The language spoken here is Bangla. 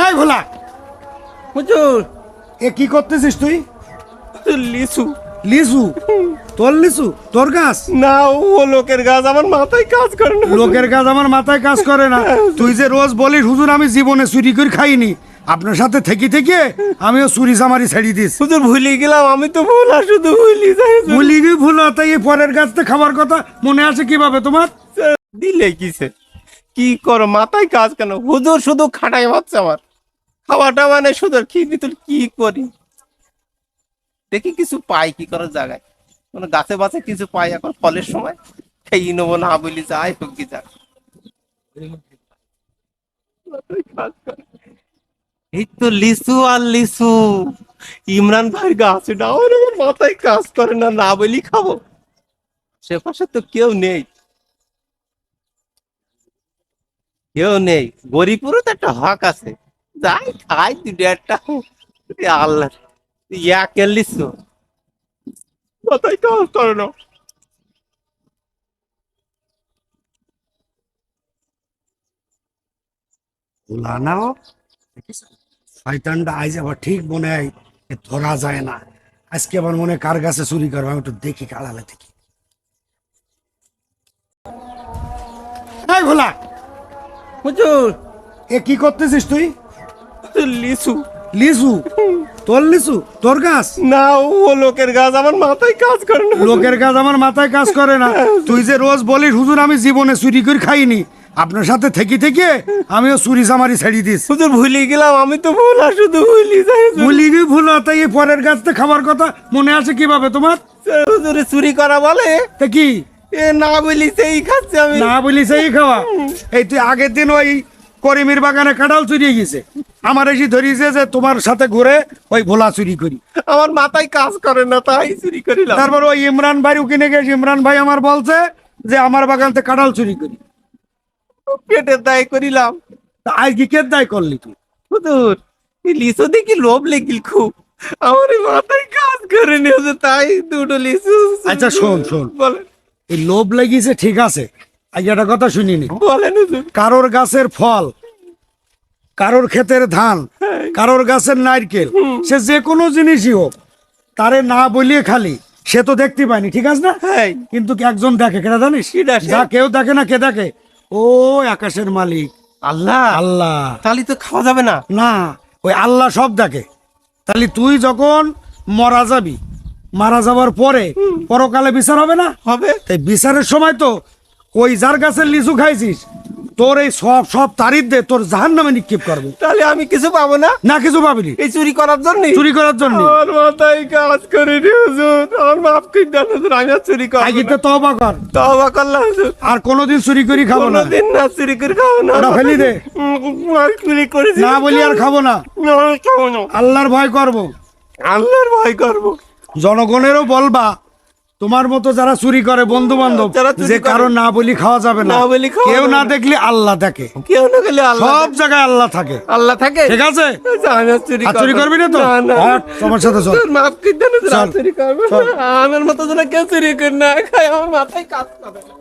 এই ভোলা, হুজুর এ কি করতেছিস তুই? লিচু লিচু? তোর লিচু? তোর গাছ? না, ও লোকের গাছ, আমার মাথায় কাজ করে না। লোকের গাছ আমার মাথায় কাজ করে না। তুই যে রোজ বলিস হুজুর আমি জীবনে চুরি করে খাইনি, আপনার সাথে থেকে থেকে আমিও চুরি চামারি ছেড়ে দিস। হুজুর ভুলে গেলাম, আমি তো ভুলা শুধু ভুলি যাই। ভুলি গিয়ে ভুল, তাই এই পরের গাছতে খাবার কথা মনে আসে কিভাবে তোমার? দিলে কিসে কি করো, মাথায় কাজ কেন? হুজুর শুধু খাটাই হচ্ছে আমার খাওয়াটা, মানে শুধু কি ভিতর কি করি দেখি কিছু পাই কি করার জায়গায়, মানে গাছে বাছে কিছু পাই, এখন ফলের সময় খেয়ে নেবো, না বলি যাই হোক কি যাক। এই তো লিচু আর লিচু, ইমরান ভাই গাছ, এটা আমার মাথায় কাজ করে না, না বলি খাবো। সে পাশে তো কেউ নেই, কেউ নেই। গরিপুরও তো একটা হক আছে, যাই খাই দুটো একটা। আল্লাহ, ইয়া কেলিস মাথায় কাজ করে না। ভোলা না ও, শয়তানটা আইজ আবার ঠিক মনে হয় এ ধরা যায় না। আজকে আমার মনে হয় কার গাছে চুরি করবো, আমি একটু দেখি কাড়ালে থেকে। এই ভোলা, হুজুর এ কি করতেছিস তুই? লিচু? লিচু? তোর লিচু? তোর গাছ? না, ও লোকের গাছ, আমার মাথায় কাজ করে না। লোকের গাছ আমার মাথায় কাজ করে না। তুই যে রোজ বলিস হুজুর আমি জীবনে চুরি করে খাইনি, আপনার সাথে থেকে থেকে আমিও চুরি চামারি ছেড়ে দিস। হুজুর ভুলে গেলাম, আমি তো ভুলা শুধু ভুলি যাই। ভুলি গিয়ে ভুল, তাই এই পরের গাছতে খাবার কথা মনে আসে কিভাবে তোমার? হুজুরে চুরি করা বলে, তা কি এ না বলি সেই খাচ্ছে আমি। না বলিস এই খাওয়া? এই তুই আগের দিন ওই করিমের বাগানে কাঁঠাল চুরিয়ে গেছে, আমার এসে ধরিয়েছে যে তোমার সাথে ঘুরে ওই ভোলা চুরি করি। আমার মাথায় কাজ করে না, তাই চুরি করিলাম। তারপর ওই ইমরান ভাই ওখানে গেছে, ইমরান ভাই আমার বলছে যে আমার বাগান থেকে কাঁঠাল চুরি করি। পেটের দায় করিলাম। তা আজ কি কে দায় করলি তুই? হুজুর এই লিচু দেখি লোভ লেগিল খুব, আমার এই মাথায় কাজ করে নি হুজুর, তাই দুটো লিচু। আচ্ছা শোন শোন, বলেন এই লোভ লেগেছে ঠিক আছে, আজ একটা কথা শুনিনি। বলেন হুজুর। কারোর গাছের ফল, কারোর ক্ষেতের ধান, কারোর গাছের নারকেল, সে যে কোনো জিনিসই হোক, তারে না বলিয়ে খালি সে তো দেখতে পায়নি, ঠিক আছে না? হ্যাঁ, কিন্তু কি একজন দেখে, কেটা জানিস? কি দেখে? যা কেউ দেখে না, কে দেখে? ও আকাশের মালিক আল্লাহ। আল্লাহ। তাহলে তো খাওয়া যাবে না। না, ওই আল্লাহ সব দেখে। তাহলে তুই যখন মারা যাবি, মারা যাবার পরে পরকালে বিচার হবে না? হবে। তাই বিচারের সময় তো ওই যার গাছের লিচু খাইছিস, তোর এই সব সব তারিফ দে তোর জাহান্নামে নিক্ষেপ করবে। তাহলে আমি কিছু পাবো না না কিছু পাবিনি, এই চুরি করার জন্য? চুরি করার জন্য। আমার মাথায় কাজ করে নি হুজুর, আমার মাফ করে দেন হুজুর, আমি আর চুরি করবো আগে না। তো তওবা কর, তওবা করলাম হুজুর, আর কোনোদিন চুরি করি খাবো না। কোনোদিন না চুরি করে খাবো না। ওটা ফেলি দে, আমি চুরি করেছি না বলি আর খাবো না। না, আমি খাবো না। আল্লাহর ভয় করব। আল্লাহর ভয় করবো। জনগণেরও বলবা তোমার মতো যারা চুরি করে বন্ধু বান্ধব, যারা চুরি যে করে, কারো না বলি খাওয়া যাবে না। না বলি খাওয়া কেউ যাবে না না। দেখলে আল্লাহ দেখে, কেউ না গেলে আল্লাহ সব জায়গায় আল্লাহ থাকে। আল্লাহ থাকে, ঠিক আছে? আচ্ছা, আমি আর চুরি আর চুরি করবো করবি না তো? না। হট, তোমার সাথে চল। হুজুর, মাফ করে দেন হুজুর, আর চল, চুরি করবো চল। না। আমার মতো যেন কেউ চুরি করে না খায়, আমার মাথায় কাজ করে না।